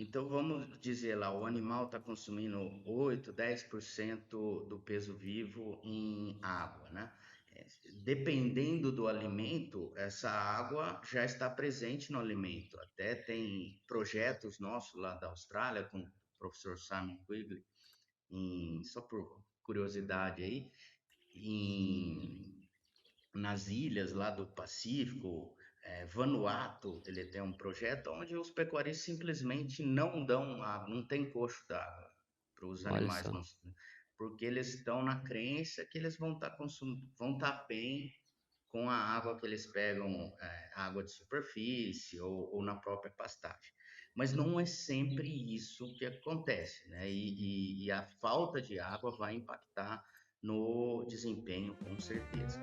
Então vamos dizer lá, o animal está consumindo 8, 10% do peso vivo em água, né? É, Dependendo do alimento, essa água já está presente no alimento. Até tem projetos nossos lá da Austrália com o professor Simon Quigley, só por curiosidade aí, em nas ilhas lá do Pacífico, Vanuatu, ele tem um projeto onde os pecuaristas simplesmente não dão água, não tem coxo d'água para os Olha animais só. consumir, porque eles estão na crença que eles vão estar bem com a água que eles pegam, água de superfície ou na própria pastagem. Mas não é sempre isso que acontece, né? E a falta de água vai impactar no desempenho, com certeza.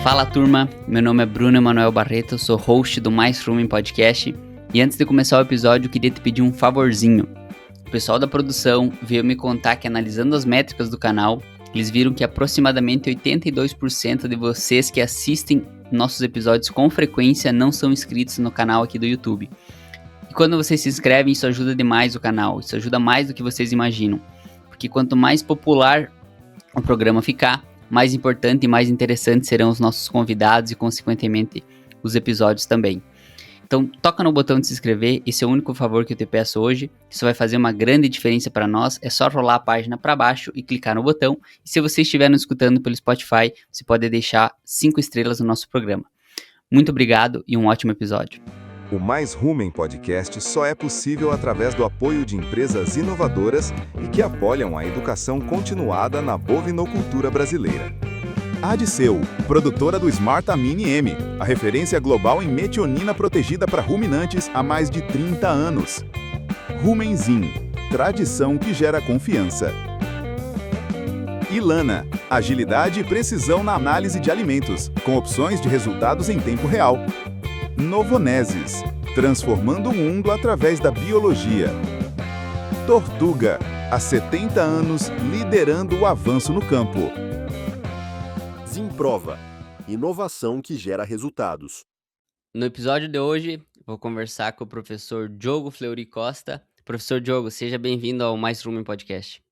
Fala turma, meu nome é Bruno Emanuel Barreto, eu sou host do Mais Rumen Podcast e antes de começar o episódio eu queria te pedir um favorzinho. O pessoal da produção veio me contar que analisando as métricas do canal, eles viram que aproximadamente 82% de vocês que assistem nossos episódios com frequência não são inscritos no canal aqui do YouTube. E quando vocês se inscrevem, isso ajuda demais o canal, isso ajuda mais do que vocês imaginam. Porque quanto mais popular o programa ficar, mais importante e mais interessante serão os nossos convidados e, consequentemente, os episódios também. Então, toca no botão de se inscrever, esse é o único favor que eu te peço hoje. Isso vai fazer uma grande diferença para nós. É só rolar a página para baixo e clicar no botão. E se você estiver nos escutando pelo Spotify, você pode deixar 5 estrelas no nosso programa. Muito obrigado e um ótimo episódio. O Mais Rumen Podcast só é possível através do apoio de empresas inovadoras e que apoiam a educação continuada na bovinocultura brasileira. Adceu, produtora do Smart Amine M, a referência global em metionina protegida para ruminantes há mais de 30 anos. Rumenzin, tradição que gera confiança. Ilana, agilidade e precisão na análise de alimentos, com opções de resultados em tempo real. Novonesis, transformando o mundo através da biologia. Tortuga, há 70 anos liderando o avanço no campo. Zimprova, inovação que gera resultados. No episódio de hoje, vou conversar com o professor Diogo Fleury Costa. Professor Diogo, seja bem-vindo ao Mais Rumen Podcast.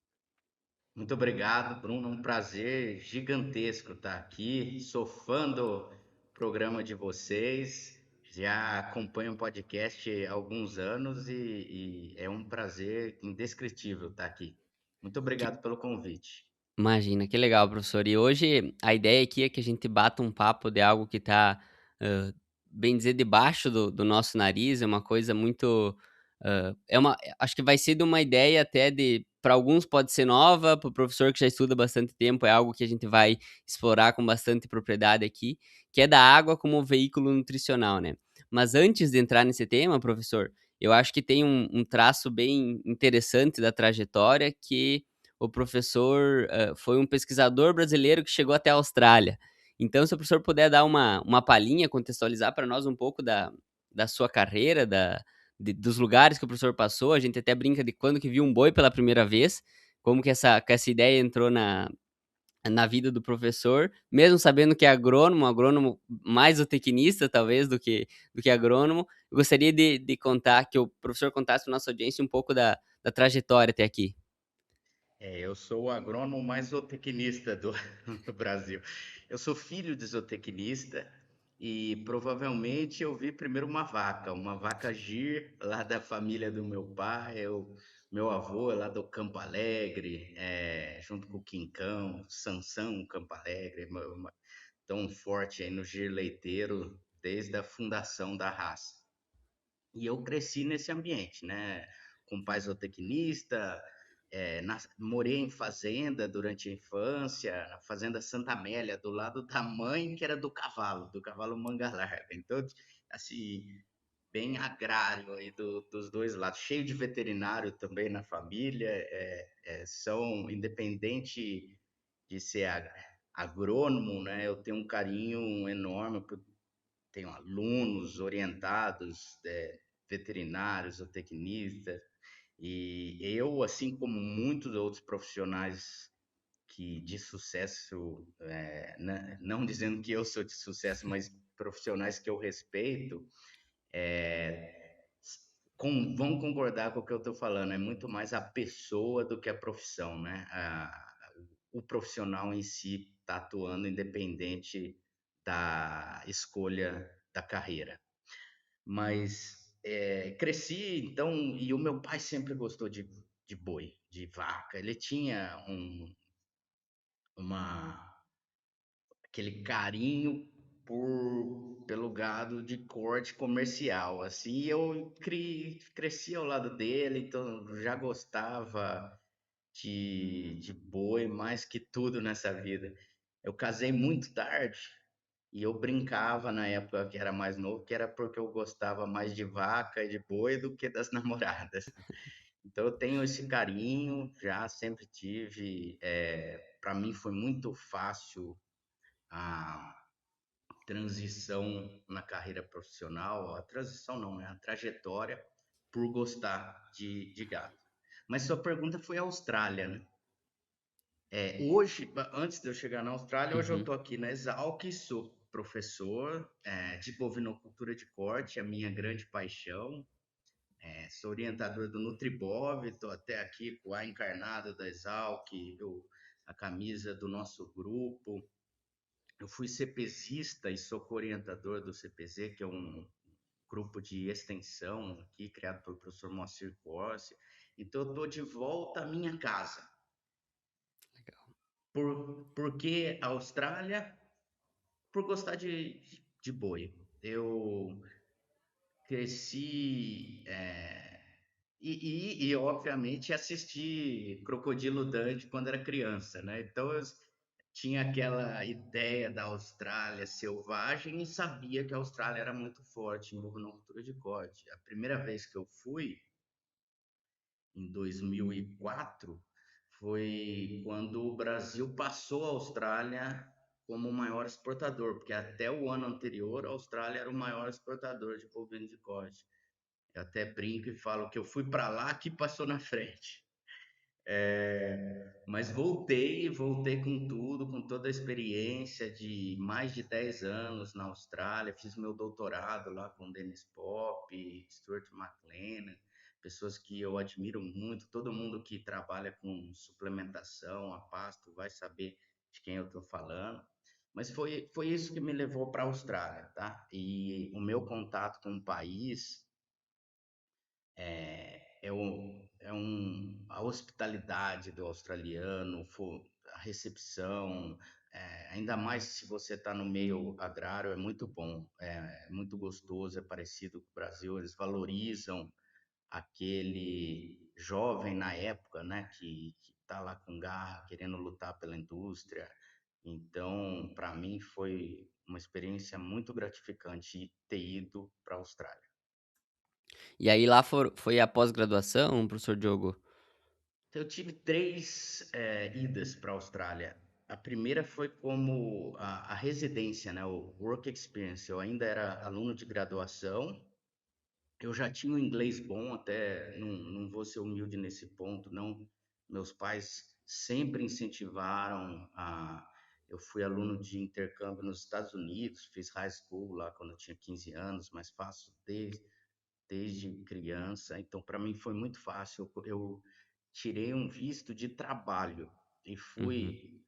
Muito obrigado, Bruno. Um prazer gigantesco estar aqui. Sou fã do programa de vocês. Já acompanho o podcast há alguns anos e é um prazer indescritível estar aqui. Muito obrigado pelo convite. Imagina, que legal, professor. E hoje a ideia aqui é que a gente bata um papo de algo que está, bem dizer, debaixo do nosso nariz, é uma coisa muito. Acho que vai ser de uma ideia até de. Para alguns pode ser nova, para o professor que já estuda bastante tempo, é algo que a gente vai explorar com bastante propriedade aqui, que é da água como veículo nutricional, né? Mas antes de entrar nesse tema, professor, eu acho que tem um traço bem interessante da trajetória que o professor foi um pesquisador brasileiro que chegou até a Austrália. Então, se o professor puder dar uma palhinha, contextualizar para nós um pouco da sua carreira, dos lugares que o professor passou, a gente até brinca de quando que viu um boi pela primeira vez, como que essa ideia entrou na vida do professor, mesmo sabendo que é agrônomo, agrônomo mais zootecnista, talvez, do que agrônomo. Eu gostaria de contar, que o professor contasse para nossa audiência um pouco da trajetória até aqui. Eu sou o agrônomo mais zootecnista do Brasil. Eu sou filho de zootecnista e provavelmente eu vi primeiro uma vaca gir lá da família do meu pai. Meu avô é lá do Campo Alegre, junto com o Quincão, Sansão Campo Alegre, tão forte aí no gir leiteiro desde a fundação da raça. E eu cresci nesse ambiente, né? Com pai zootecnista, morei em fazenda durante a infância, na fazenda Santa Amélia, do lado da mãe, que era do cavalo manga larga. Então, assim, bem agrário aí dos dois lados, cheio de veterinário também na família, são, independente de ser agrônomo, né? Eu tenho um carinho enorme tenho alunos orientados, veterinários ou tecnistas, e eu, assim como muitos outros profissionais de sucesso, não dizendo que eu sou de sucesso, mas profissionais que eu respeito, vão concordar com o que eu estou falando, é muito mais a pessoa do que a profissão, né? O profissional em si está atuando independente da escolha da carreira. Mas cresci, então, e o meu pai sempre gostou de boi, de vaca. Ele tinha aquele carinho pelo gado de corte comercial, assim, e eu cresci ao lado dele, então já gostava de boi mais que tudo nessa vida. Eu casei muito tarde e eu brincava na época que era mais novo, que era porque eu gostava mais de vaca e de boi do que das namoradas. Então eu tenho esse carinho, já sempre tive. Para mim foi muito fácil a transição na carreira profissional, a transição não, né? A trajetória por gostar de gado. Mas sua pergunta foi a Austrália, né? Hoje, antes de eu chegar na Austrália, hoje eu Uhum. estou aqui na Exalc, sou professor de bovinocultura de corte, a minha grande paixão. Sou orientador do Nutribov, estou até aqui com a encarnada da Exalc, a camisa do nosso grupo. Eu fui CPZista e sou co-orientador do CPZ, que é um grupo de extensão aqui, criado pelo professor Moacir Corsi. Então, eu estou de volta à minha casa. Legal. Por que a Austrália? Por gostar de boi. Eu cresci obviamente, assisti Crocodilo Dundee quando era criança, né? Então, eu tinha aquela ideia da Austrália selvagem e sabia que a Austrália era muito forte em bovinocultura de corte. A primeira vez que eu fui, em 2004, foi quando o Brasil passou a Austrália como o maior exportador, porque até o ano anterior a Austrália era o maior exportador de bovino de corte. Eu até brinco e falo que eu fui para lá que passou na frente. Mas voltei com tudo, com toda a experiência de mais de 10 anos na Austrália. Fiz meu doutorado lá com Dennis Pop, Stuart McLennan, pessoas que eu admiro muito. Todo mundo que trabalha com suplementação a pasto vai saber de quem eu estou falando. Mas foi isso que me levou para a Austrália, tá? E o meu contato com o país a hospitalidade do australiano, a recepção, ainda mais se você está no meio agrário, é muito bom, é muito gostoso, é parecido com o Brasil, eles valorizam aquele jovem na época, né, que está lá com garra, querendo lutar pela indústria. Então, para mim, foi uma experiência muito gratificante ter ido para a Austrália. E aí lá foi a pós-graduação, professor Diogo? Eu tive 3 idas para a Austrália. A primeira foi como a residência, né, o work experience. Eu ainda era aluno de graduação, eu já tinha um inglês bom, até não vou ser humilde nesse ponto, não. Meus pais sempre incentivaram eu fui aluno de intercâmbio nos Estados Unidos, fiz high school lá quando eu tinha 15 anos, mas faço desde criança, então para mim foi muito fácil. Eu tirei um visto de trabalho e Uhum.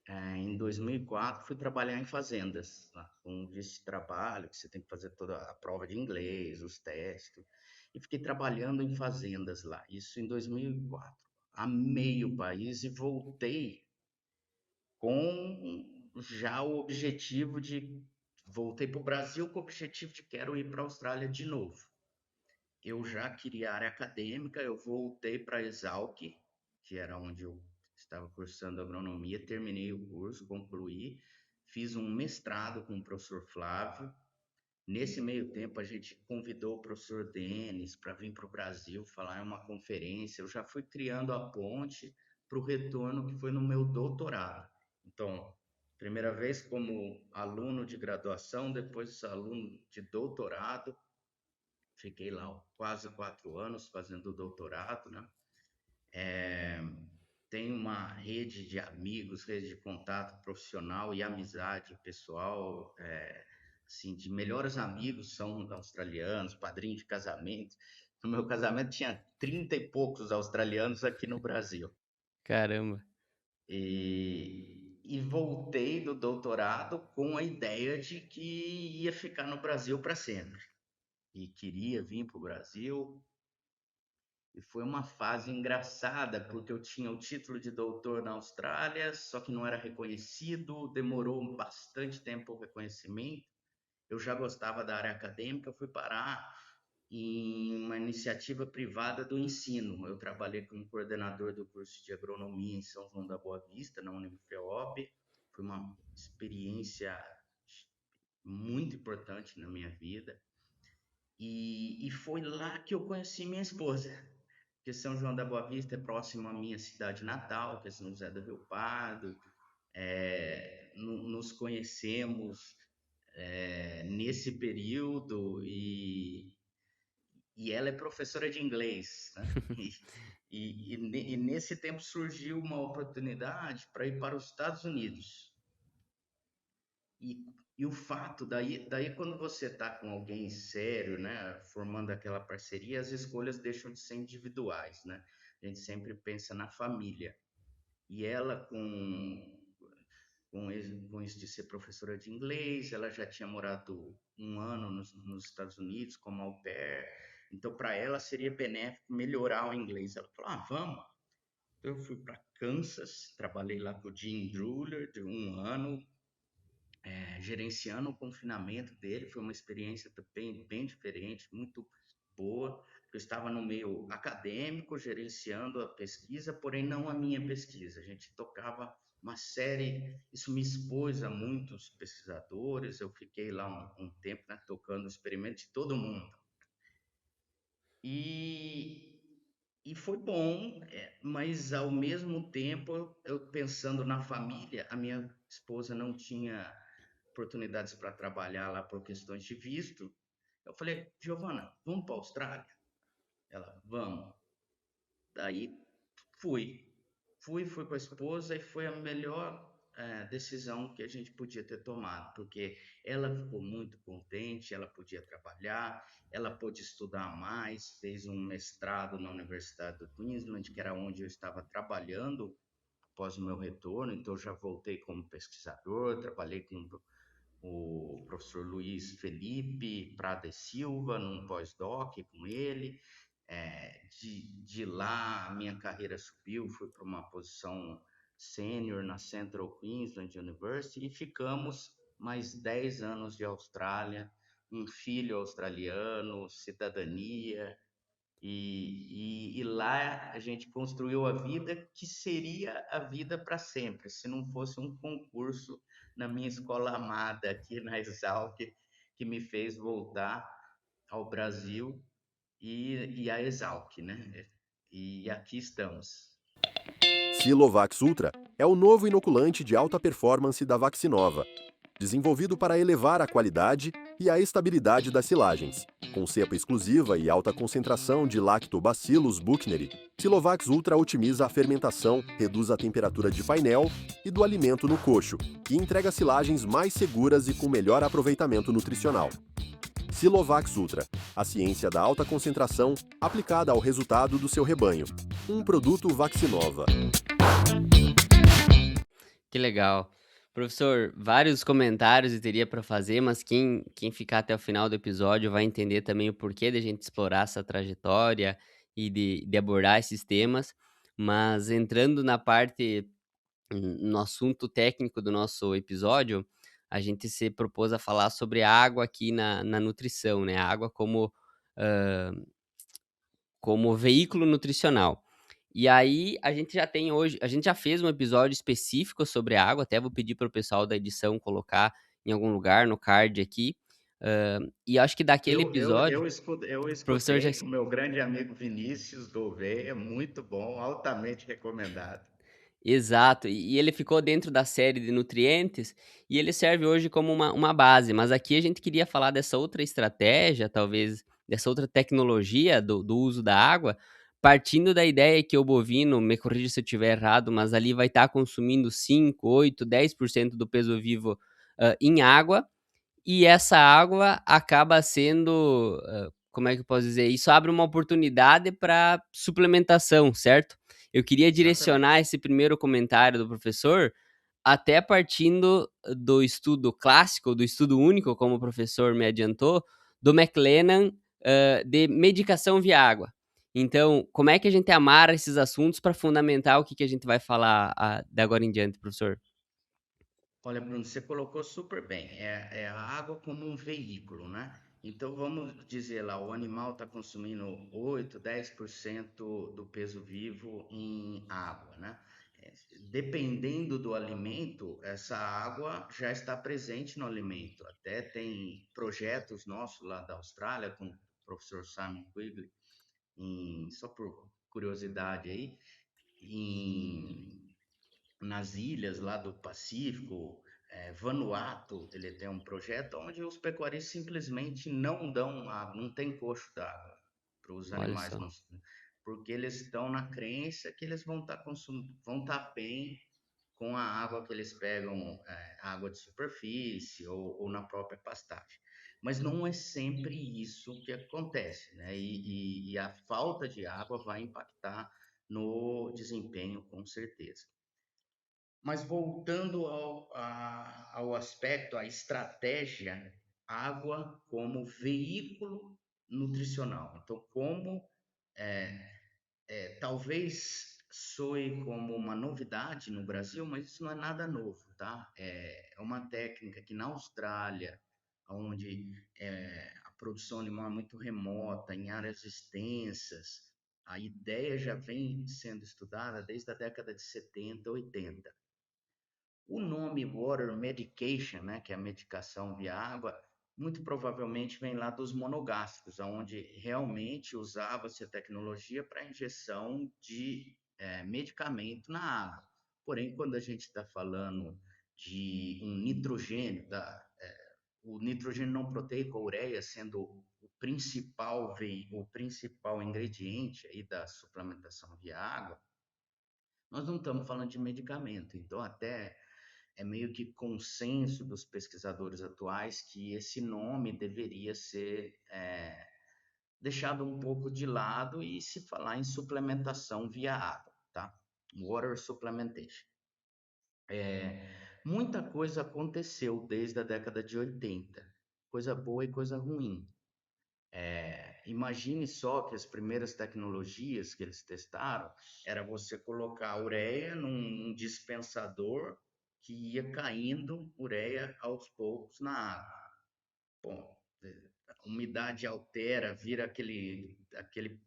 em 2004, fui trabalhar em fazendas, lá, com um visto de trabalho, que você tem que fazer toda a prova de inglês, os testes, e fiquei trabalhando em fazendas lá, isso em 2004. Amei o país e voltei com já o objetivo voltei para o Brasil com o objetivo de quero ir para a Austrália de novo. Eu já queria área acadêmica, eu voltei para a Exalc, que era onde eu estava cursando agronomia, terminei o curso, concluí, fiz um mestrado com o professor Flávio. Nesse meio tempo, a gente convidou o professor Denis para vir para o Brasil falar em uma conferência. Eu já fui criando a ponte para o retorno que foi no meu doutorado. Então, primeira vez como aluno de graduação, depois aluno de doutorado. Fiquei lá quase 4 anos fazendo doutorado, né? tenho uma rede de amigos, rede de contato profissional e amizade pessoal, assim, de melhores amigos são australianos, padrinho de casamento. No meu casamento tinha 30 e poucos australianos aqui no Brasil. Caramba. E voltei do doutorado com a ideia de que ia ficar no Brasil para sempre. E queria vir para o Brasil. E foi uma fase engraçada, porque eu tinha o título de doutor na Austrália, só que não era reconhecido, demorou bastante tempo o reconhecimento. Eu já gostava da área acadêmica, fui parar em uma iniciativa privada do ensino. Eu trabalhei como coordenador do curso de agronomia em São João da Boa Vista, na Unifeob. Foi uma experiência muito importante na minha vida. E foi lá que eu conheci minha esposa, porque São João da Boa Vista é próximo à minha cidade natal, que é São José do Rio Pardo. Nos conhecemos nesse período e ela é professora de inglês, né? E nesse tempo surgiu uma oportunidade para ir para os Estados Unidos. E o fato, daí quando você está com alguém sério, né, formando aquela parceria, as escolhas deixam de ser individuais, né? A gente sempre pensa na família. E ela, com isso de ser professora de inglês, ela já tinha morado 1 ano nos Estados Unidos como au pair, então para ela seria benéfico melhorar o inglês. Ela falou, vamos. Então eu fui para Kansas, trabalhei lá com o Jim Druller de 1 ano, gerenciando o confinamento dele. Foi uma experiência também bem diferente, muito boa. Eu estava no meio acadêmico, gerenciando a pesquisa, porém não a minha pesquisa. A gente tocava uma série, isso me expôs a muitos pesquisadores. Eu fiquei lá um tempo, né, tocando o experimento de todo mundo. E foi bom, mas ao mesmo tempo, eu pensando na família, a minha esposa não tinha oportunidades para trabalhar lá por questões de visto. Eu falei, Giovana, vamos para a Austrália? Ela, vamos. Daí fui com a esposa e foi a melhor decisão que a gente podia ter tomado, porque ela ficou muito contente, ela podia trabalhar, ela pôde estudar mais, fez um mestrado na Universidade do Queensland, que era onde eu estava trabalhando após o meu retorno. Então eu já voltei como pesquisador, trabalhei com o professor Luiz Felipe Prada e Silva, num pós-doc com ele. De lá, a minha carreira subiu, fui para uma posição sênior na Central Queensland University e ficamos mais 10 anos de Austrália, um filho australiano, cidadania, e lá a gente construiu a vida que seria a vida para sempre, se não fosse um concurso na minha escola amada aqui na Exalc, que me fez voltar ao Brasil e a Exalc, né? E aqui estamos. Silovax Ultra é o novo inoculante de alta performance da Vaccinova, desenvolvido para elevar a qualidade e a estabilidade das silagens. Com cepa exclusiva e alta concentração de Lactobacillus buchneri, Silovax Ultra otimiza a fermentação, reduz a temperatura de painel e do alimento no coxo, e entrega silagens mais seguras e com melhor aproveitamento nutricional. Silovax Ultra, a ciência da alta concentração aplicada ao resultado do seu rebanho. Um produto Vaccinova. Que legal. Professor, vários comentários eu teria para fazer, mas quem ficar até o final do episódio vai entender também o porquê de a gente explorar essa trajetória e de abordar esses temas. Mas entrando na parte, no assunto técnico do nosso episódio, a gente se propôs a falar sobre a água aqui na nutrição, né? A água como veículo nutricional. E aí a gente já fez um episódio específico sobre a água, até vou pedir para o pessoal da edição colocar em algum lugar no card aqui. E acho que daquele episódio, Eu professor escutei o meu grande amigo Vinícius Gouveia, muito bom, altamente recomendado. Exato, e ele ficou dentro da série de nutrientes e ele serve hoje como uma base, mas aqui a gente queria falar dessa outra estratégia, talvez dessa outra tecnologia do uso da água, partindo da ideia que o bovino, me corrija se eu estiver errado, mas ali vai estar consumindo 5, 8, 10% do peso vivo em água, e essa água acaba sendo, como é que eu posso dizer? Isso abre uma oportunidade para suplementação, certo? Eu queria direcionar Exatamente. esse primeiro comentário do professor até partindo do estudo clássico, do estudo único, como o professor me adiantou, do McLennan, de medicação via água. Então, como é que a gente amarra esses assuntos para fundamentar o que a gente vai falar de agora em diante, professor? Olha, Bruno, você colocou super bem. É a água como um veículo, né? Então vamos dizer lá, o animal está consumindo 8, 10% do peso vivo em água, né? É, Dependendo do alimento, essa água já está presente no alimento. Até tem projetos nossos lá da Austrália com o professor Simon Quigley, só por curiosidade aí, em nas ilhas lá do Pacífico, Vanuatu, ele tem um projeto onde os pecuaristas simplesmente não dão água, não tem coxo d'água para os Olha animais, só, porque eles estão na crença que eles vão estar bem com a água que eles pegam, água de superfície ou na própria pastagem. Mas não é sempre isso que acontece, né? E a falta de água vai impactar no desempenho, com certeza. Mas voltando ao aspecto, à estratégia, água como veículo nutricional. Então, como talvez soe como uma novidade no Brasil, mas isso não é nada novo, tá? É uma técnica que na Austrália, onde a produção animal é muito remota, em áreas extensas, a ideia já vem sendo estudada desde a década de 70, 80. O nome Water Medication, né, que é a medicação via água, muito provavelmente vem lá dos monogástricos, onde realmente usava-se a tecnologia para injeção de medicamento na água. Porém, quando a gente está falando de um nitrogênio, o nitrogênio não proteico, a ureia, sendo o principal ingrediente aí da suplementação via água, nós não estamos falando de medicamento. Então, até é meio que consenso dos pesquisadores atuais que esse nome deveria ser deixado um pouco de lado e se falar em suplementação via água, tá? Water supplementation. Muita coisa aconteceu desde a década de 80, coisa boa e coisa ruim. Imagine só que as primeiras tecnologias que eles testaram era você colocar a ureia num dispensador que ia caindo ureia aos poucos na água. Bom, a umidade altera, vira aquele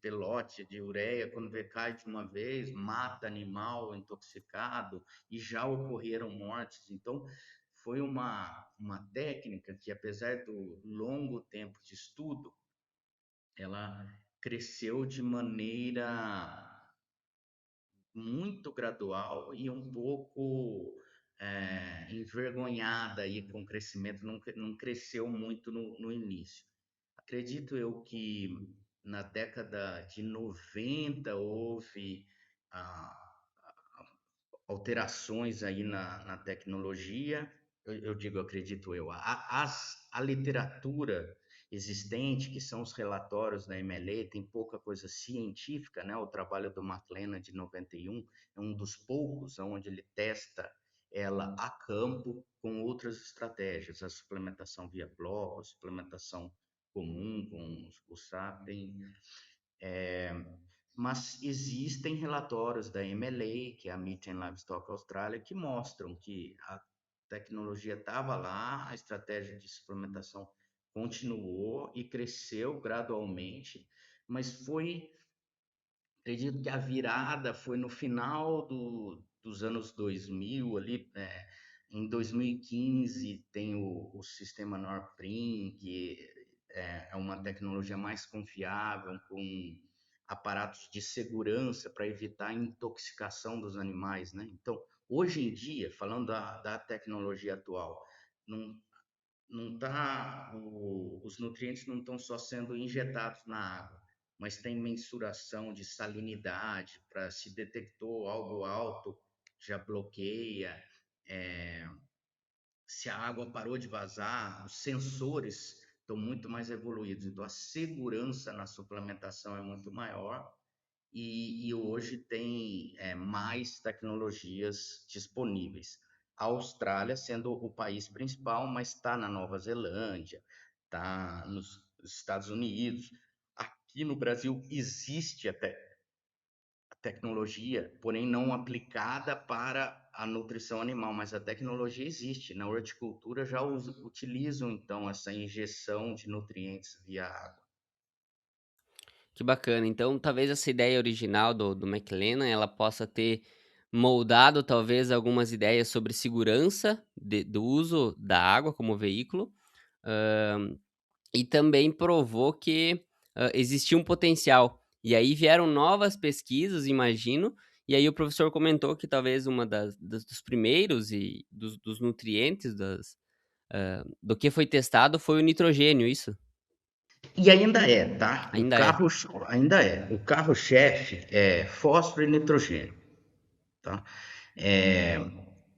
pelote de ureia, quando vê cai de uma vez, mata animal intoxicado e já ocorreram mortes. Então, foi uma técnica que, apesar do longo tempo de estudo, ela cresceu de maneira muito gradual e um pouco envergonhada aí com o crescimento, não cresceu muito no início. Acredito eu que na década de 90 houve ah, alterações aí na tecnologia. Eu digo, acredito eu, a literatura existente, que são os relatórios da MLA, tem pouca coisa científica, né? O trabalho do McLennan de 91 é um dos poucos onde ele testa ela a campo com outras estratégias, a suplementação via bloco, a suplementação comum com o SAPEN, mas existem relatórios da MLA, que é a Meat and Livestock Australia, que mostram que a tecnologia estava lá, a estratégia de suplementação continuou e cresceu gradualmente, mas acredito que a virada foi no final dos anos 2000, ali, em 2015 tem o sistema Norprim, que é uma tecnologia mais confiável, com aparatos de segurança para evitar a intoxicação dos animais, né? Então, hoje em dia, falando da tecnologia atual, não, não tá, os nutrientes não estão só sendo injetados na água, mas tem mensuração de salinidade, para se detectou algo alto, já bloqueia. É, se a água parou de vazar, os sensores estão muito mais evoluídos. Então, a segurança na suplementação é muito maior e hoje tem mais tecnologias disponíveis. A Austrália sendo o país principal, mas está na Nova Zelândia, está nos Estados Unidos. Aqui no Brasil existe até a tecnologia, porém não aplicada para a nutrição animal, mas a tecnologia existe. Na horticultura já utilizam, então, essa injeção de nutrientes via água. Que bacana. Então, talvez essa ideia original do McLennan, ela possa ter moldado, talvez, algumas ideias sobre segurança do uso da água como veículo, hã, e também provou que, existia um potencial. E aí vieram novas pesquisas, imagino, e aí o professor comentou que talvez uma dos primeiros e dos nutrientes do que foi testado foi o nitrogênio, isso? E ainda é, tá? Ainda é. Ainda é. O carro-chefe é fósforo e nitrogênio, tá? É,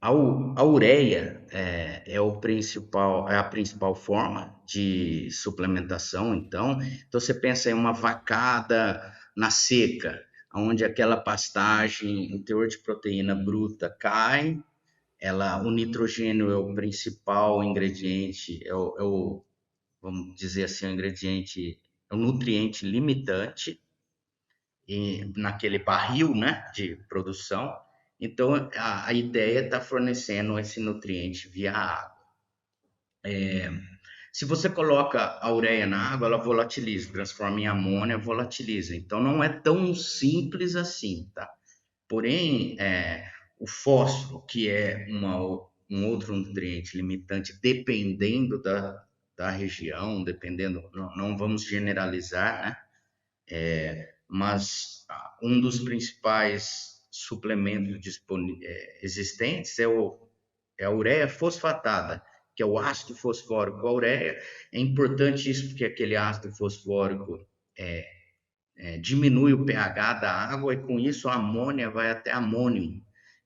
a ureia é a principal forma de suplementação, então você pensa em uma vacada na seca, onde aquela pastagem, o teor de proteína bruta cai, o nitrogênio é o principal ingrediente, vamos dizer assim, o ingrediente, é o nutriente limitante naquele barril, né, de produção. Então, a ideia é estar fornecendo esse nutriente via água. Se você coloca a ureia na água, ela volatiliza, transforma em amônia, volatiliza. Então, não é tão simples assim, tá? Porém, o fósforo, que é um outro nutriente limitante, dependendo da região, dependendo, não vamos generalizar, né? Mas um dos principais suplementos existentes é a ureia fosfatada, que é o ácido fosfórico. A ureia é importante isso porque aquele ácido fosfórico diminui o pH da água e com isso a amônia vai até amônio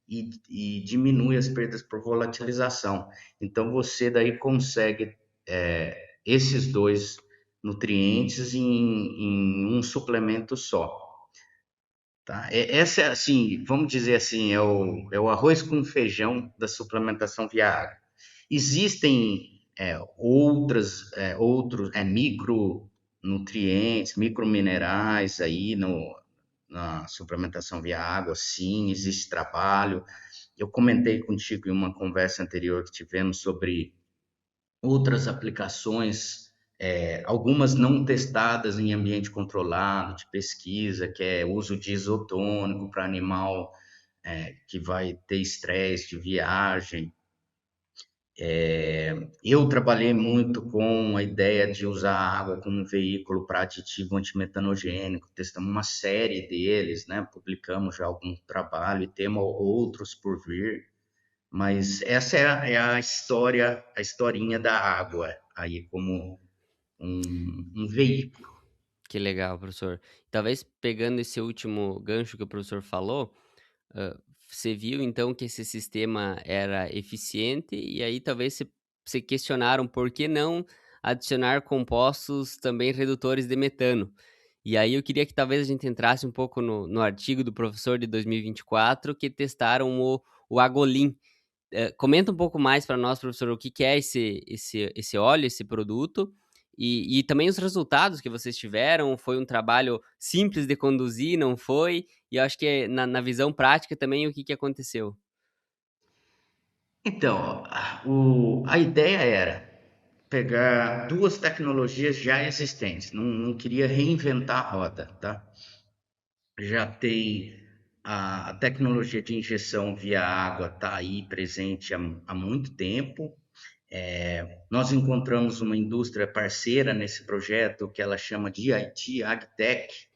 e diminui as perdas por volatilização. Então você daí consegue esses dois nutrientes em um suplemento só. Tá? Essa é assim, vamos dizer assim, é o arroz com feijão da suplementação via água. Existem outros micronutrientes, microminerais aí na suplementação via água, sim, existe trabalho. Eu comentei contigo em uma conversa anterior que tivemos sobre outras aplicações, algumas não testadas em ambiente controlado, de pesquisa, que é uso de isotônico para animal que vai ter estresse de viagem. Eu trabalhei muito com a ideia de usar a água como um veículo para aditivo antimetanogênico, testamos uma série deles, né? Publicamos já algum trabalho e temos outros por vir. Mas essa é a história, a historinha da água, aí como um veículo. Que legal, professor. Talvez pegando esse último gancho que o professor falou, você viu então que esse sistema era eficiente e aí talvez se questionaram por que não adicionar compostos também redutores de metano. E aí eu queria que talvez a gente entrasse um pouco no artigo do professor de 2024 que testaram o Agolin. Comenta um pouco mais para nós, professor, o que que é esse óleo, esse produto, e também os resultados que vocês tiveram. Foi um trabalho simples de conduzir, não foi? E eu acho que na visão prática também o que que aconteceu. Então, a ideia era pegar duas tecnologias já existentes, não queria reinventar a roda, tá? Já tem a tecnologia de injeção via água, está aí presente há muito tempo. Nós encontramos uma indústria parceira nesse projeto que ela chama de IT AgTech.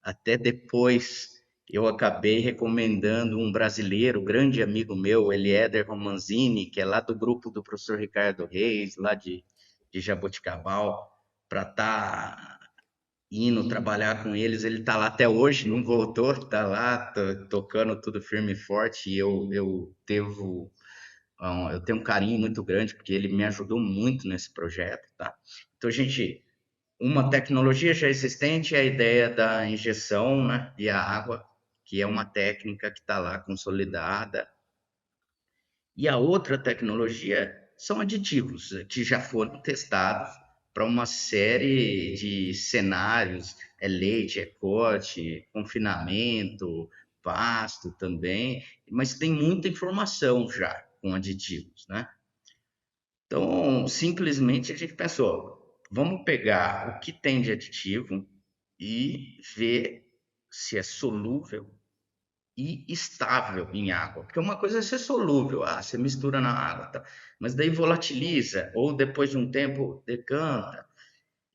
Até depois eu acabei recomendando um brasileiro, grande amigo meu, Eliéder Romanzini, que é lá do grupo do professor Ricardo Reis, lá de Jaboticabal, para estar indo trabalhar com eles. Ele está lá até hoje, não voltou, está lá tocando tudo firme e forte. E eu tenho um carinho muito grande porque ele me ajudou muito nesse projeto, tá? Então, uma tecnologia já existente é a ideia da injeção, né, via água, que é uma técnica que está lá consolidada. E a outra tecnologia são aditivos, que já foram testados para uma série de cenários, leite, corte, confinamento, pasto também, mas tem muita informação já com aditivos, né? Então, simplesmente a gente pensou, vamos pegar o que tem de aditivo e ver se é solúvel e estável em água. Porque uma coisa é ser solúvel, você mistura na água, tá? Mas daí volatiliza, ou depois de um tempo decanta.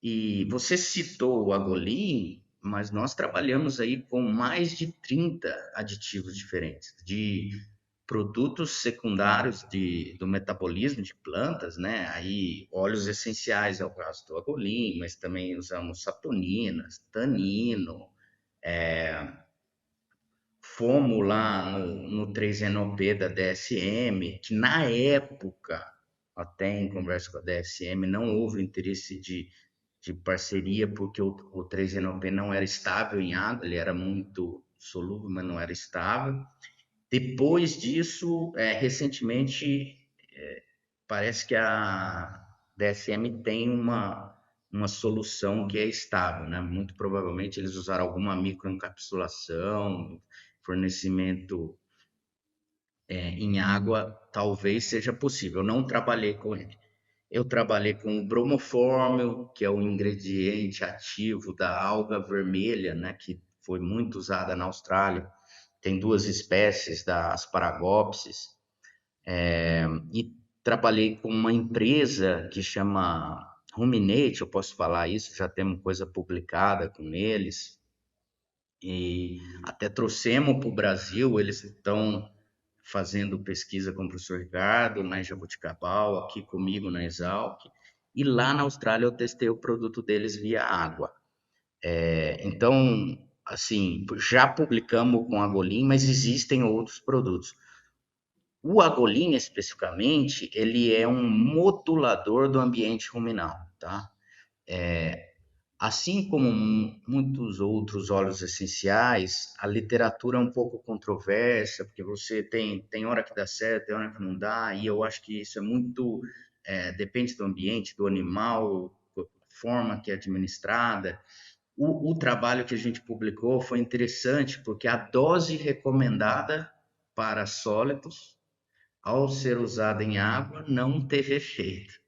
E você citou o agolim, mas nós trabalhamos aí com mais de 30 aditivos diferentes, de produtos secundários do metabolismo de plantas, né? Aí óleos essenciais é o caso do agolim, mas também usamos saponinas, tanino, fomos lá no 3-NOP da DSM, que na época, até em conversa com a DSM, não houve interesse de parceria, porque o 3-NOP não era estável em água, ele era muito solúvel, mas não era estável. Depois disso, recentemente, parece que a DSM tem uma solução que é estável, né? Muito provavelmente eles usaram alguma microencapsulação, fornecimento em água, talvez seja possível. Eu não trabalhei com ele. Eu trabalhei com o bromofórmio, que é o ingrediente ativo da alga vermelha, né? Que foi muito usada na Austrália. Tem duas espécies da Asparagopsis. E trabalhei com uma empresa que chama Ruminate, eu posso falar isso, já temos coisa publicada com eles, e até trouxemos para o Brasil, eles estão fazendo pesquisa com o professor Ricardo, na Jaboticabal, aqui comigo na Exalc, e lá na Austrália eu testei o produto deles via água. Então, assim, já publicamos com a Golin, mas existem outros produtos. O Agolin, especificamente, ele é um modulador do ambiente ruminal, tá? Assim como muitos outros óleos essenciais, a literatura é um pouco controversa, porque você tem hora que dá certo, tem hora que não dá, e eu acho que isso é muito, depende do ambiente, do animal, forma que é administrada. O trabalho que a gente publicou foi interessante, porque a dose recomendada para sólidos ao ser usada em água, não teve efeito.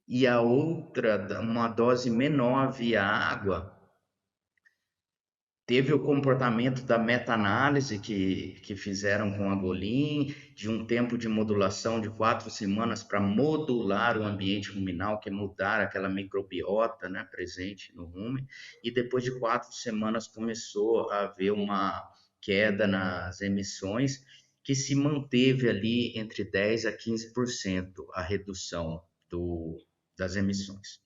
E a outra, uma dose menor via água, teve o comportamento da meta-análise que fizeram com a Golin, de um tempo de modulação de 4 semanas para modular o ambiente ruminal, que é mudar aquela microbiota, né, presente no rumen, e depois de 4 semanas começou a haver uma queda nas emissões, que se manteve ali entre 10% a 15% a redução das emissões.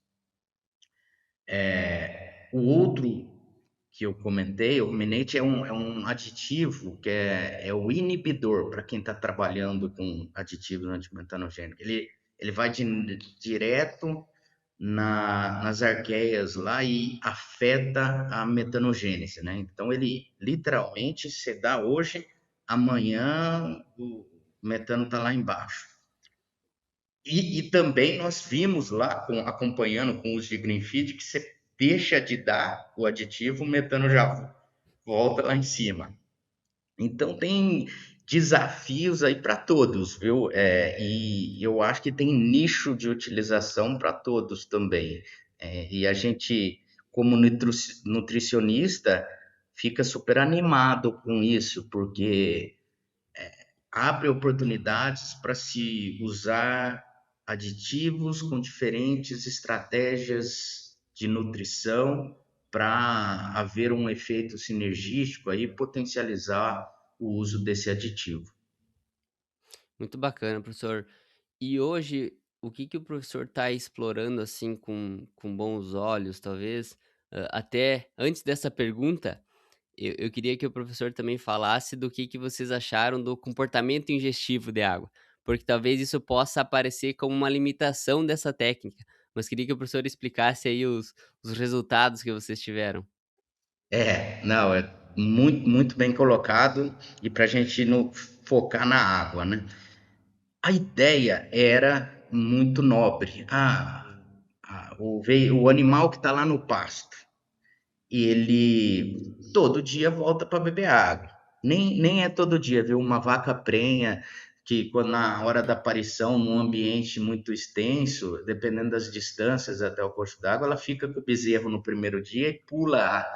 O outro que eu comentei, o ruminate é um aditivo que é o inibidor para quem está trabalhando com aditivos antimetanogênicos. Ele vai direto nas arqueias lá e afeta a metanogênese, né? Então, ele literalmente se dá hoje, amanhã o metano está lá embaixo. E também nós vimos lá, acompanhando com o uso de Greenfeed, que você deixa de dar o aditivo, o metano já volta lá em cima. Então tem desafios aí para todos, viu? E eu acho que tem nicho de utilização para todos também. E a gente, como nutricionista, fica super animado com isso, porque abre oportunidades para se usar aditivos com diferentes estratégias de nutrição para haver um efeito sinergístico aí, potencializar o uso desse aditivo. Muito bacana, professor. E hoje, o que que o professor está explorando assim com bons olhos, talvez, até antes dessa pergunta, eu queria que o professor também falasse do que vocês acharam do comportamento ingestivo de água, porque talvez isso possa aparecer como uma limitação dessa técnica, mas queria que o professor explicasse aí os resultados que vocês tiveram. Não, é muito, muito bem colocado e para a gente focar na água, né? A ideia era muito nobre. O animal que está lá no pasto, ele todo dia volta para beber água. Nem é todo dia, viu? Uma vaca prenha que na hora da aparição, num ambiente muito extenso, dependendo das distâncias até o coxo d'água, ela fica com o bezerro no primeiro dia e pula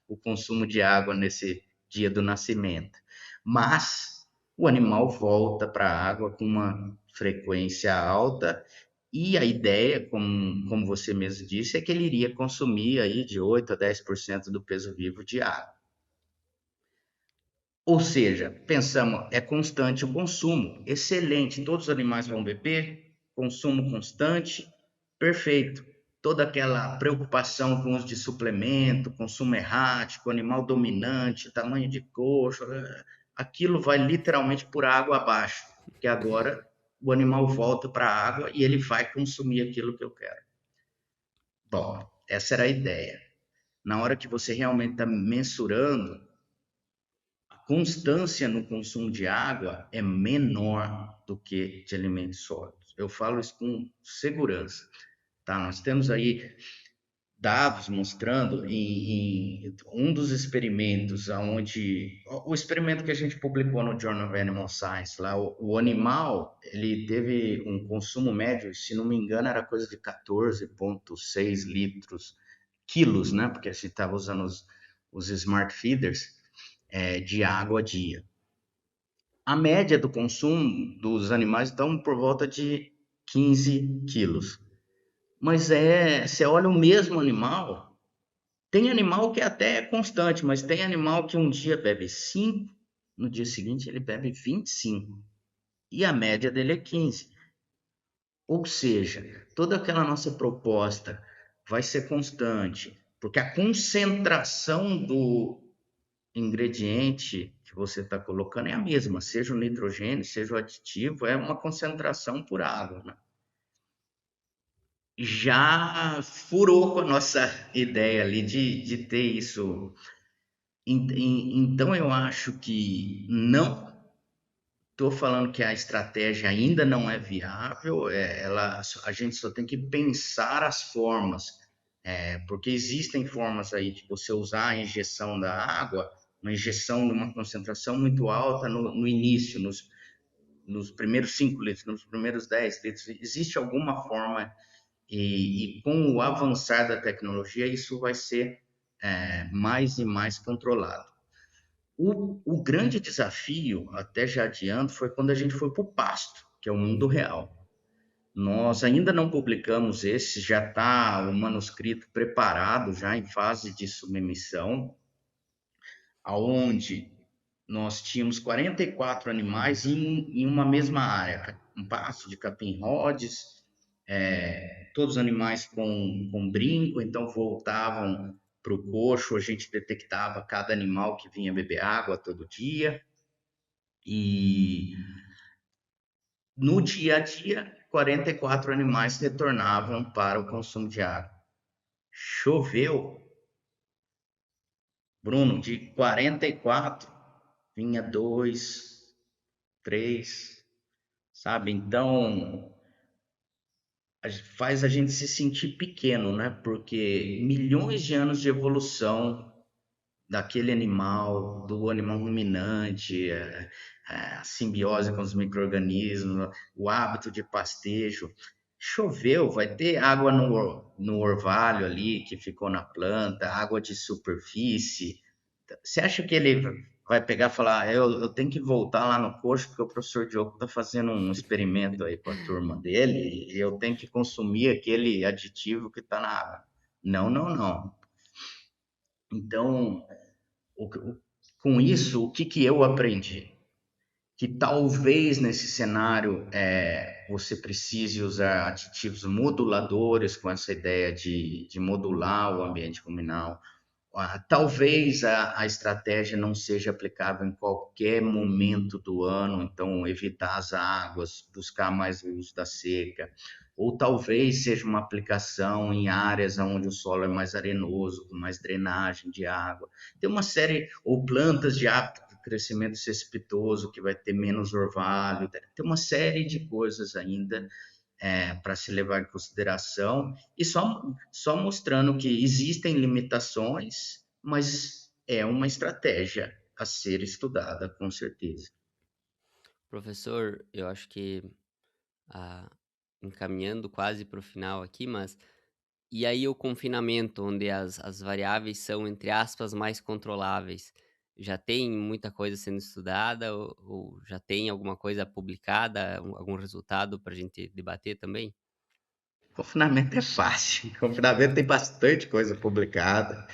o consumo de água nesse dia do nascimento. Mas o animal volta para a água com uma frequência alta e a ideia, como você mesmo disse, é que ele iria consumir aí de 8 a 10% do peso vivo de água. Ou seja, pensamos, é constante o consumo, excelente, todos os animais vão beber, consumo constante, perfeito. Toda aquela preocupação com os de suplemento, consumo errático, animal dominante, tamanho de coxo, aquilo vai literalmente por água abaixo, porque agora o animal volta para a água e ele vai consumir aquilo que eu quero. Bom, essa era a ideia. Na hora que você realmente está mensurando, a constância no consumo de água é menor do que de alimentos sólidos. Eu falo isso com segurança. Tá? Nós temos aí dados mostrando em um dos experimentos o experimento que a gente publicou no Journal of Animal Science, lá o animal, ele teve um consumo médio, se não me engano, era coisa de 14,6 quilos, né? Porque a gente estava usando os smart feeders de água a dia. A média do consumo dos animais estão por volta de 15 quilos. Mas você olha o mesmo animal, tem animal que até é constante, mas tem animal que um dia bebe 5, no dia seguinte ele bebe 25. E a média dele é 15. Ou seja, toda aquela nossa proposta vai ser constante, porque a concentração do ingrediente que você está colocando é a mesma, seja o nitrogênio, seja o aditivo, é uma concentração por água, né? Já furou com a nossa ideia ali de ter isso. Então, eu acho que não estou falando que a estratégia ainda não é viável, a gente só tem que pensar as formas, porque existem formas aí de você usar a injeção da água, uma injeção de uma concentração muito alta no início, nos primeiros 5 litros, nos primeiros 10 litros. Existe alguma forma. E com o avançar da tecnologia, isso vai ser mais e mais controlado. O grande desafio, até já adianto, foi quando a gente foi para o pasto, que é o mundo real. Nós ainda não publicamos esse, já está o manuscrito preparado, já em fase de submissão, onde nós tínhamos 44 animais em uma mesma área, um pasto de capim-rodes, todos os animais com brinco, então voltavam para o coxo, a gente detectava cada animal que vinha beber água todo dia. E no dia a dia, 44 animais retornavam para o consumo de água. Choveu, Bruno, de 44, vinha 2, 3, sabe? Então, faz a gente se sentir pequeno, né? Porque milhões de anos de evolução daquele animal, do animal ruminante, a simbiose com os micro-organismos, o hábito de pastejo. Choveu, vai ter água no orvalho ali que ficou na planta, água de superfície. Você acha que ele vai pegar e falar, eu tenho que voltar lá no coxo porque o professor Diogo está fazendo um experimento aí com a turma dele e eu tenho que consumir aquele aditivo que está na água? Não, não, não. Então, com isso, o que eu aprendi? que talvez nesse cenário você precise usar aditivos moduladores com essa ideia de modular o ambiente ruminal. Talvez a estratégia não seja aplicável em qualquer momento do ano, então evitar as águas, buscar mais o uso da seca, ou talvez seja uma aplicação em áreas onde o solo é mais arenoso, com mais drenagem de água. Tem uma série, ou plantas de hábito de crescimento cespitoso, que vai ter menos orvalho, tem uma série de coisas ainda para se levar em consideração, e só mostrando que existem limitações, mas é uma estratégia a ser estudada, com certeza. Professor, eu acho que ah, encaminhando quase para o final aqui, mas e aí o confinamento, onde as variáveis são, entre aspas, mais controláveis? Já tem muita coisa sendo estudada ou já tem alguma coisa publicada, algum resultado para a gente debater também? Confinamento é fácil, confinamento tem bastante coisa publicada.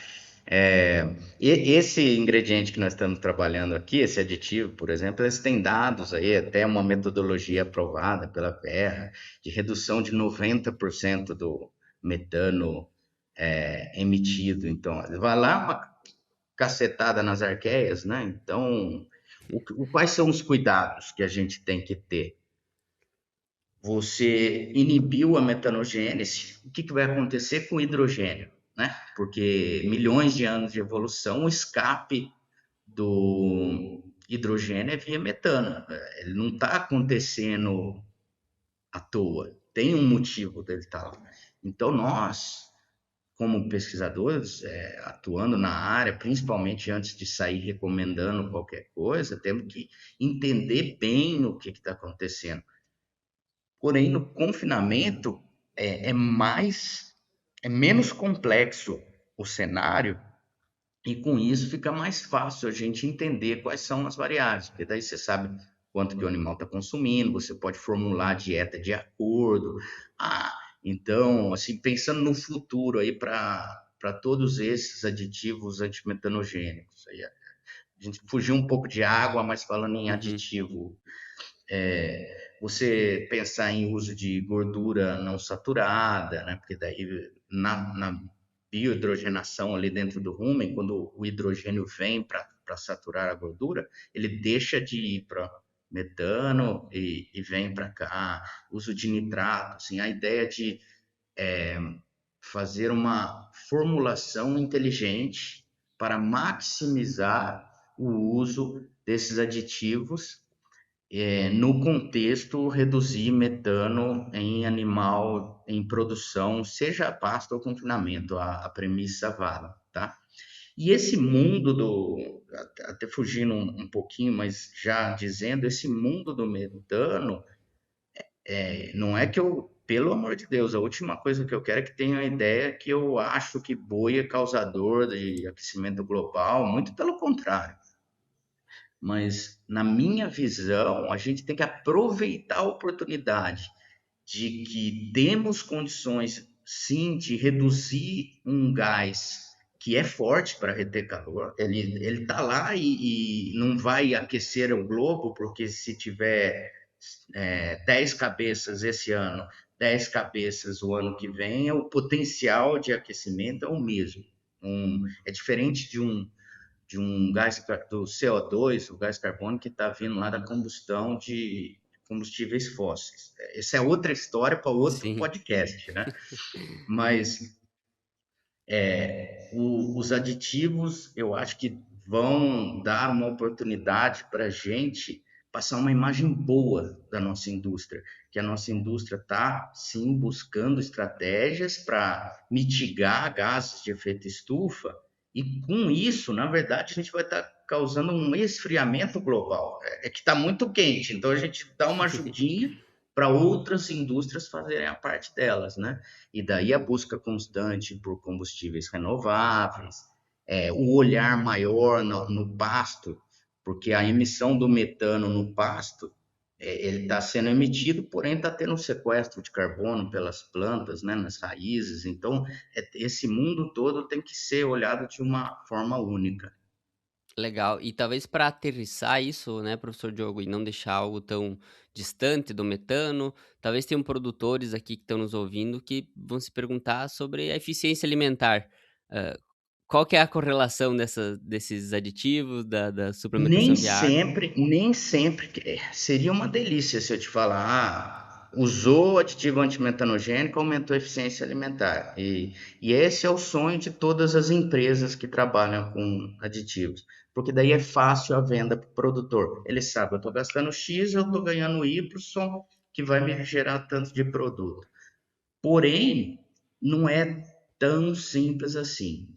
Esse ingrediente que nós estamos trabalhando aqui, esse aditivo, por exemplo, eles têm dados aí, até uma metodologia aprovada pela Terra, de redução de 90% do metano emitido. Então, vai lá uma cacetada nas arqueias, né? Então, quais são os cuidados que a gente tem que ter? Você inibiu a metanogênese, o que vai acontecer com o hidrogênio, né? Porque milhões de anos de evolução, o escape do hidrogênio é via metano. Ele não está acontecendo à toa. Tem um motivo dele estar lá. Então, nós, como pesquisadores, atuando na área, principalmente antes de sair recomendando qualquer coisa, temos que entender bem o que está acontecendo. Porém, no confinamento é menos complexo o cenário, e com isso fica mais fácil a gente entender quais são as variáveis, porque daí você sabe quanto que o animal está consumindo, você pode formular a dieta de acordo. Então, assim, pensando no futuro aí para todos esses aditivos antimetanogênicos. Aí, a gente fugiu um pouco de água, mas falando em aditivo, você pensar em uso de gordura não saturada, né? Porque daí na biohidrogenação ali dentro do rumen, quando o hidrogênio vem para saturar a gordura, ele deixa de ir para metano e vem para cá. Uso de nitrato, assim, a ideia de fazer uma formulação inteligente para maximizar o uso desses aditivos no contexto, reduzir metano em animal em produção, seja pasto ou confinamento, a premissa vale, tá? E esse mundo até fugindo um pouquinho, mas já dizendo, esse mundo do metano, não é que pelo amor de Deus, a última coisa que eu quero é que tenha a ideia que eu acho que boi é causador de aquecimento global, muito pelo contrário. Mas, na minha visão, a gente tem que aproveitar a oportunidade de que temos condições, sim, de reduzir um gás que é forte para reter calor. Ele está lá e não vai aquecer o globo, porque se tiver 10 cabeças esse ano, 10 cabeças o ano que vem, o potencial de aquecimento é o mesmo. É diferente de um gás do CO2, o gás carbônico que está vindo lá da combustão de combustíveis fósseis. Essa é outra história para outro podcast, né? Mas os aditivos, eu acho que vão dar uma oportunidade para a gente passar uma imagem boa da nossa indústria, que a nossa indústria está, sim, buscando estratégias para mitigar gases de efeito estufa, e com isso, na verdade, a gente vai estar causando um esfriamento global. É que está muito quente, então a gente dá uma ajudinha para outras indústrias fazerem a parte delas, né? E daí a busca constante por combustíveis renováveis, o olhar maior no pasto, porque a emissão do metano no pasto, ele está sendo emitido, porém está tendo um sequestro de carbono pelas plantas, né, nas raízes. Então, esse mundo todo tem que ser olhado de uma forma única. Legal. E talvez para aterrissar isso, né, professor Diogo, e não deixar algo tão distante do metano, talvez tenham produtores aqui que estão nos ouvindo que vão se perguntar sobre a eficiência alimentar. Ah, qual que é a correlação desses aditivos, da Nem suplementação de água? sempre. Seria uma delícia se eu te falar, usou aditivo antimetanogênico, aumentou a eficiência alimentar. E esse é o sonho de todas as empresas que trabalham com aditivos, porque daí é fácil a venda para o produtor. Ele sabe, eu estou gastando X, eu estou ganhando Y, que vai me gerar tanto de produto. Porém, não é tão simples assim.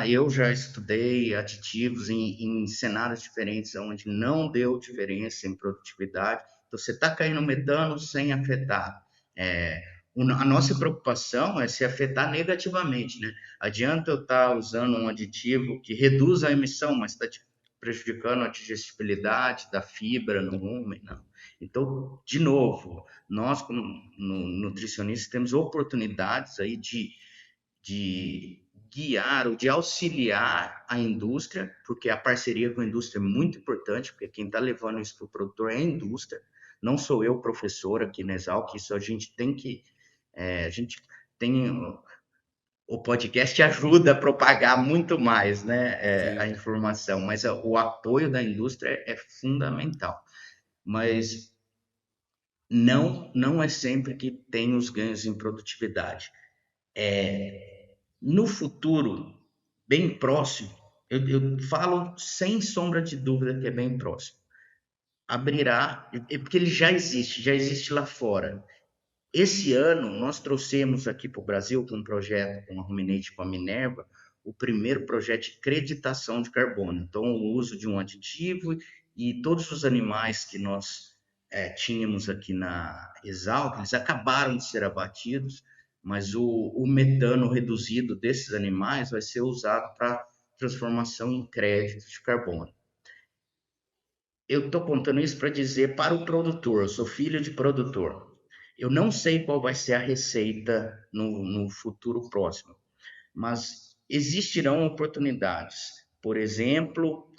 Eu já estudei aditivos em cenários diferentes, onde não deu diferença em produtividade. Então, você está caindo metano sem afetar. É, a nossa preocupação é se afetar negativamente, né? Adianta eu estar usando um aditivo que reduz a emissão, mas está prejudicando a digestibilidade da fibra no rumen, não. Então, de novo, nós, como nutricionistas, temos oportunidades aí de guiar ou de auxiliar a indústria, porque a parceria com a indústria é muito importante, porque quem está levando isso para o produtor é a indústria, não sou eu, professor, aqui na Exalc, isso a gente tem que. A gente tem. O podcast ajuda a propagar muito mais, né, a Sim. informação, mas o apoio da indústria é fundamental. Mas não é sempre que tem os ganhos em produtividade. No futuro, bem próximo, eu falo sem sombra de dúvida que é bem próximo, abrirá, porque ele já existe lá fora. Esse ano, nós trouxemos aqui para o Brasil, com um projeto com a Ruminate, com a Minerva, o primeiro projeto de creditação de carbono. Então, o uso de um aditivo e todos os animais que nós tínhamos aqui na Exalc, eles acabaram de ser abatidos, mas o metano reduzido desses animais vai ser usado para transformação em crédito de carbono. Eu estou contando isso para dizer para o produtor, eu sou filho de produtor. Eu não sei qual vai ser a receita no futuro próximo, mas existirão oportunidades. Por exemplo,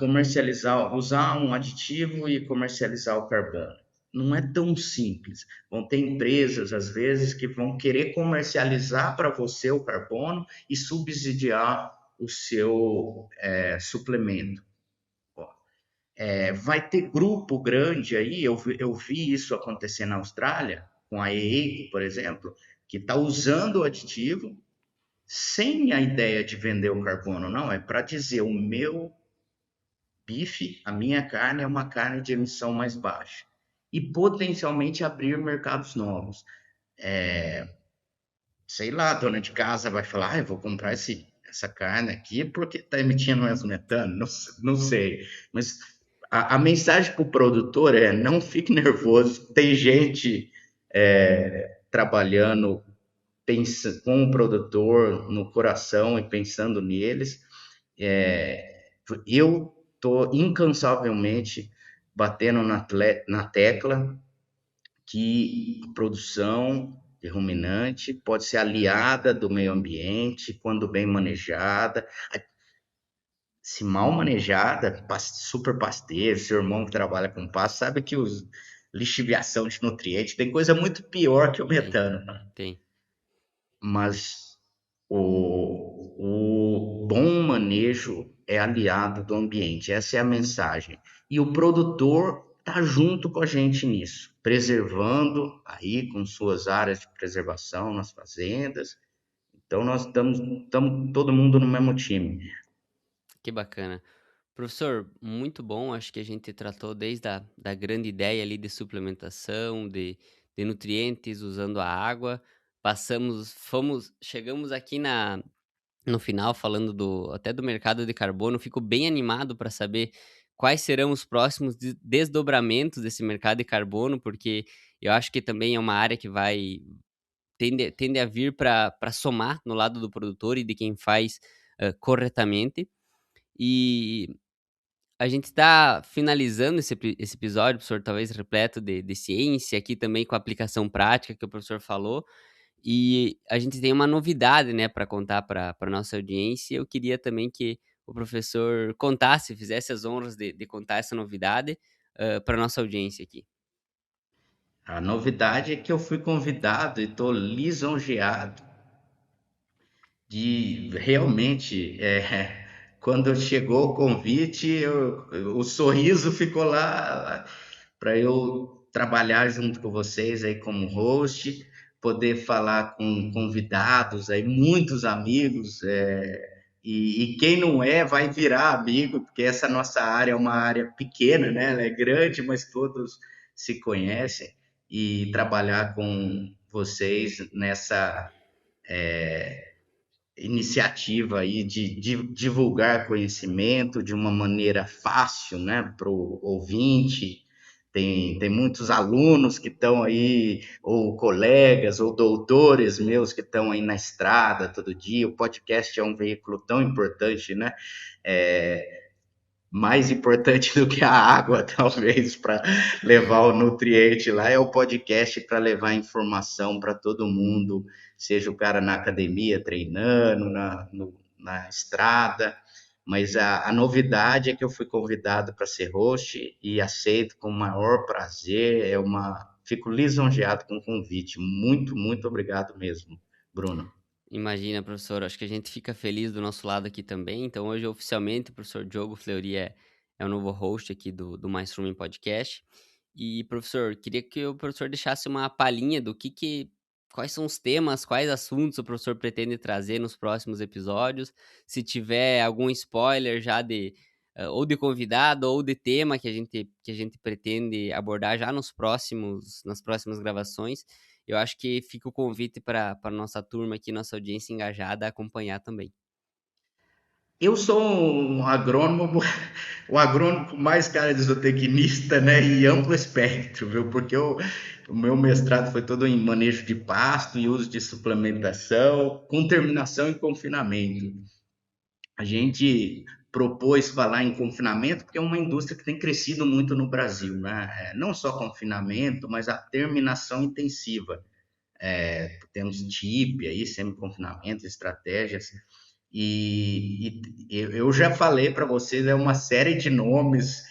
usar um aditivo e comercializar o carbono. Não é tão simples. Vão ter empresas, às vezes, que vão querer comercializar para você o carbono e subsidiar o seu suplemento. Vai ter grupo grande aí, eu vi isso acontecer na Austrália, com a EECO, por exemplo, que está usando o aditivo sem a ideia de vender o carbono, não, é para dizer o meu bife, a minha carne é uma carne de emissão mais baixa e potencialmente abrir mercados novos. Sei lá, a dona de casa vai falar, eu vou comprar essa carne aqui porque está emitindo mais metano, não sei, mas a mensagem para o produtor é não fique nervoso, tem gente trabalhando com o produtor no coração e pensando neles. Eu estou incansavelmente batendo na tecla que a produção de ruminante pode ser aliada do meio ambiente quando bem manejada. Se mal manejada, super pasteiro, seu irmão que trabalha com pasto, sabe que os lixiviação de nutrientes tem coisa muito pior que o metano, né? Tem. Mas o bom manejo é aliado do ambiente, essa é a mensagem. E o produtor está junto com a gente nisso, preservando aí com suas áreas de preservação nas fazendas. Então nós estamos todo mundo no mesmo time. Que bacana. Professor, muito bom. Acho que a gente tratou desde da grande ideia ali de suplementação, de nutrientes usando a água. Chegamos aqui no final falando até do mercado de carbono. Fico bem animado para saber quais serão os próximos desdobramentos desse mercado de carbono, porque eu acho que também é uma área que tende a vir para somar no lado do produtor e de quem faz corretamente. E a gente está finalizando esse episódio, professor, talvez repleto de ciência, aqui também com a aplicação prática que o professor falou. E a gente tem uma novidade, né, para contar para a nossa audiência. Eu queria também que o professor contasse, fizesse as honras de contar essa novidade para nossa audiência aqui. A novidade é que eu fui convidado e estou lisonjeado de realmente, quando chegou o convite, o sorriso ficou lá para eu trabalhar junto com vocês aí como host, poder falar com convidados aí, muitos amigos, e quem não é vai virar amigo, porque essa nossa área é uma área pequena, né? Ela é grande, mas todos se conhecem, e trabalhar com vocês nessa iniciativa aí de divulgar conhecimento de uma maneira fácil, né, para o ouvinte. Tem muitos alunos que estão aí, ou colegas, ou doutores meus que estão aí na estrada todo dia. O podcast é um veículo tão importante, né? Mais importante do que a água, talvez, para levar o nutriente lá, é o podcast para levar informação para todo mundo, seja o cara na academia treinando, na estrada. Mas a novidade é que eu fui convidado para ser host e aceito com o maior prazer. Fico lisonjeado com o convite. Muito, muito obrigado mesmo, Bruno. Imagina, professor, acho que a gente fica feliz do nosso lado aqui também. Então, hoje, oficialmente, o professor Diogo Fleury é o novo host aqui do Mais Rooming Podcast. E, professor, queria que o professor deixasse uma palhinha do quais são os temas, quais assuntos o professor pretende trazer nos próximos episódios. Se tiver algum spoiler já ou de convidado ou de tema que a gente pretende abordar já nas próximas gravações. Eu acho que fica o convite para a nossa turma aqui, nossa audiência engajada, acompanhar também. Eu sou um agrônomo, o agrônomo mais cara de zootecnista, né, e amplo espectro, viu? Porque o meu mestrado foi todo em manejo de pasto e uso de suplementação, com terminação em confinamento. A gente propôs falar em confinamento porque é uma indústria que tem crescido muito no Brasil, né? Não só confinamento, mas a terminação intensiva. Temos TIP aí, semi-confinamento, estratégias. E eu já falei para vocês, é uma série de nomes.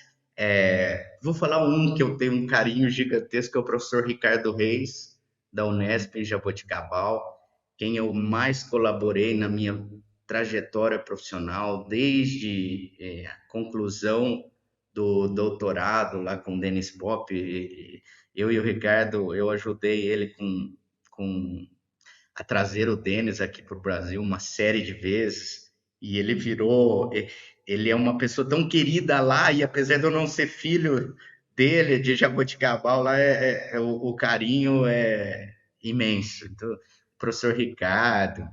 Vou falar um que eu tenho um carinho gigantesco, que é o professor Ricardo Reis, da Unesp em Jaboticabal, quem eu mais colaborei na minha trajetória profissional, desde a conclusão do doutorado lá com o Denis Pop. Eu e o Ricardo, eu ajudei ele a trazer o Denis aqui para o Brasil uma série de vezes, e ele é uma pessoa tão querida lá, e apesar de eu não ser filho dele, de Jaboticabal, lá o carinho é imenso. Então, professor Ricardo,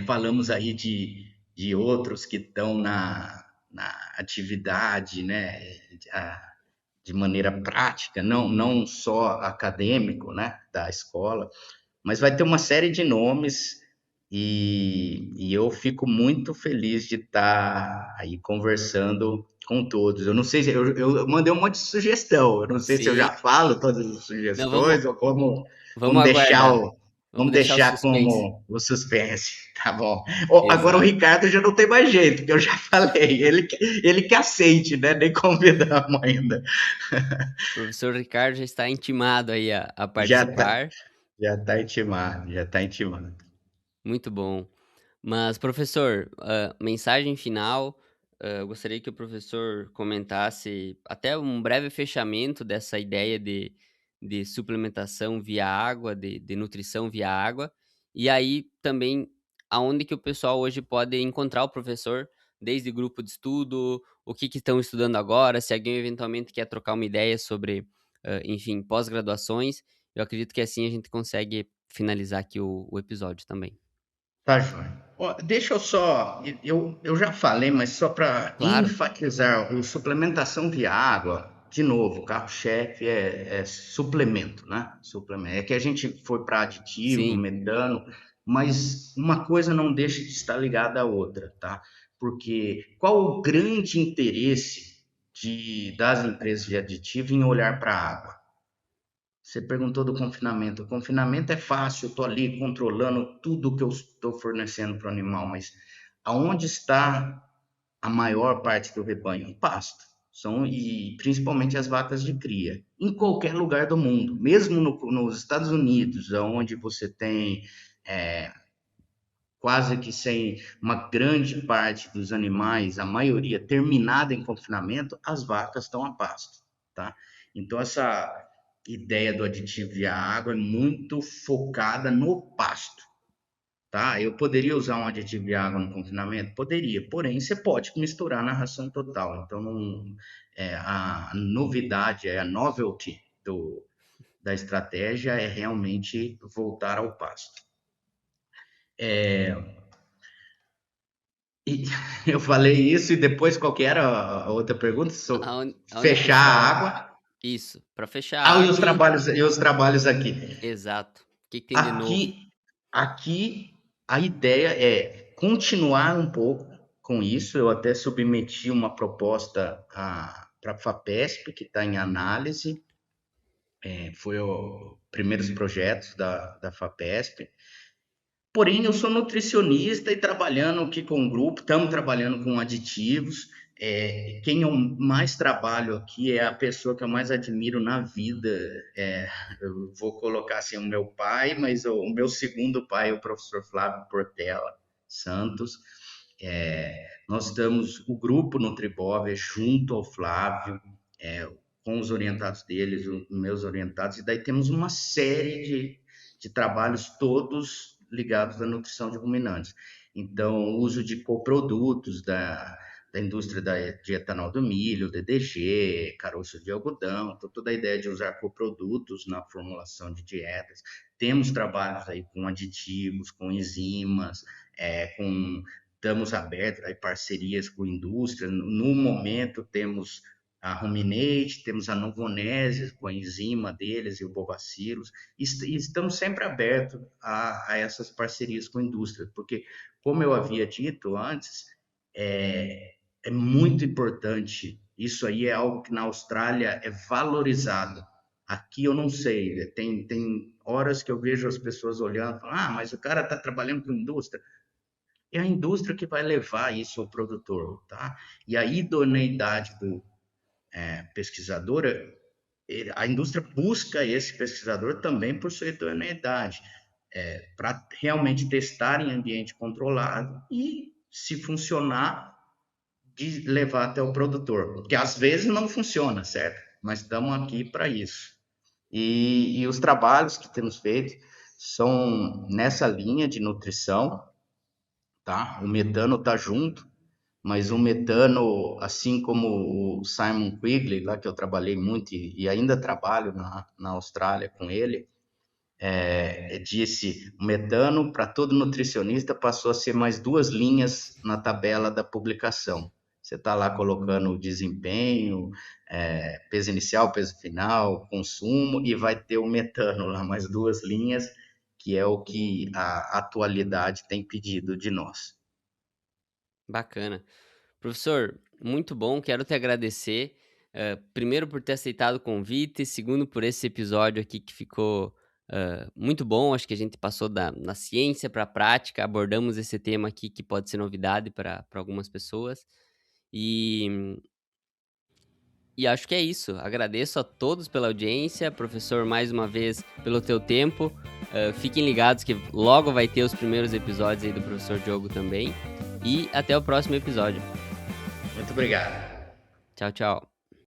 falamos aí de outros que estão na atividade, né, de maneira prática, não só acadêmico, né, da escola, mas vai ter uma série de nomes e eu fico muito feliz de estar aí conversando com todos. Eu não sei se eu mandei um monte de sugestão, eu não sei se eu Sim. já falo todas as Não, sugestões ou como vamos deixar aguardar. vamos Deixar o deixar suspense. como o suspense, tá bom? Agora o Exato. Ricardo já não tem mais jeito, porque eu já falei, ele que aceite, né? Nem convidamos ainda. O professor Ricardo já está intimado aí a Já tá, participar. já tá intimado. Muito bom. Mas, professor, mensagem final. Eu gostaria que o professor comentasse até um breve fechamento dessa ideia de suplementação via água, de nutrição via água. E aí também aonde que o pessoal hoje pode encontrar o professor, desde grupo de estudo, o que estão estudando agora, se alguém eventualmente quer trocar uma ideia sobre, enfim, pós-graduações. Eu acredito que assim a gente consegue finalizar aqui o episódio também. Tá, joia. Deixa eu só. Eu já falei, mas só para Claro. enfatizar, o suplementação de água, de novo, o carro-chefe é suplemento, né? Suplemento. É que a gente foi para aditivo, Sim. metano, mas uma coisa não deixa de estar ligada à outra, tá? Porque qual o grande interesse das empresas de aditivo em olhar para a água? Você perguntou do confinamento. O confinamento é fácil, eu estou ali controlando tudo que eu estou fornecendo para o animal, mas aonde está a maior parte do rebanho? Pasto. E principalmente as vacas de cria. Em qualquer lugar do mundo, mesmo nos Estados Unidos, onde você tem quase que sem uma grande parte dos animais, a maioria terminada em confinamento, as vacas estão a pasto, tá? Então, essa ideia do aditivo via água é muito focada no pasto, tá? Eu poderia usar um aditivo de água no confinamento? Poderia, porém, você pode misturar na ração total. Então, a novidade, a novelty da estratégia é realmente voltar ao pasto. E eu falei isso e depois qual que era a outra pergunta? Aonde Fechar a água. Isso, para fechar a água. E os trabalhos aqui. Exato. O que tem de novo? Aqui a ideia é continuar um pouco com isso. Eu até submeti uma proposta para a FAPESP, que está em análise. Foi os primeiros projetos da FAPESP. Porém, eu sou nutricionista e trabalhando aqui com o grupo, estamos trabalhando com aditivos. Quem eu mais trabalho aqui é a pessoa que eu mais admiro na vida. Eu vou colocar assim o meu pai, mas o meu segundo pai é o professor Flávio Portela Santos. Nós estamos, o grupo Nutribov junto ao Flávio, com os orientados deles, os meus orientados, e daí temos uma série de trabalhos todos ligados à nutrição de ruminantes. Então, o uso de coprodutos da indústria de etanol do milho, DDG, caroço de algodão, toda a ideia de usar coprodutos na formulação de dietas. Temos trabalhos aí com aditivos, com enzimas, estamos abertos a parcerias com a indústria. No momento, temos a Ruminate, temos a Novonesis com a enzima deles e o Bovacillus, e estamos sempre abertos a essas parcerias com a indústria, porque, como eu havia dito antes, é muito importante, isso aí é algo que na Austrália é valorizado. Aqui eu não sei, tem horas que eu vejo as pessoas olhando e falando, mas o cara está trabalhando com indústria. É a indústria que vai levar isso ao produtor, tá? E a idoneidade do pesquisador, a indústria busca esse pesquisador também por sua idoneidade, para realmente testar em ambiente controlado e, se funcionar, de levar até o produtor, porque às vezes não funciona, certo? Mas estamos aqui para isso. E os trabalhos que temos feito são nessa linha de nutrição, tá? O metano está junto, mas o metano, assim como o Simon Quigley, lá que eu trabalhei muito e ainda trabalho na Austrália com ele, disse, o metano, para todo nutricionista, passou a ser mais 2 linhas na tabela da publicação. Você está lá colocando o desempenho, peso inicial, peso final, consumo, e vai ter o metano lá, mais 2 linhas, que é o que a atualidade tem pedido de nós. Bacana. Professor, muito bom, quero te agradecer, primeiro por ter aceitado o convite, segundo por esse episódio aqui que ficou muito bom, acho que a gente passou na ciência para a prática, abordamos esse tema aqui que pode ser novidade para algumas pessoas, e acho que é isso, agradeço a todos pela audiência, professor, mais uma vez, pelo teu tempo, fiquem ligados que logo vai ter os primeiros episódios aí do professor Diogo também, e até o próximo episódio. Muito obrigado. Tchau, tchau.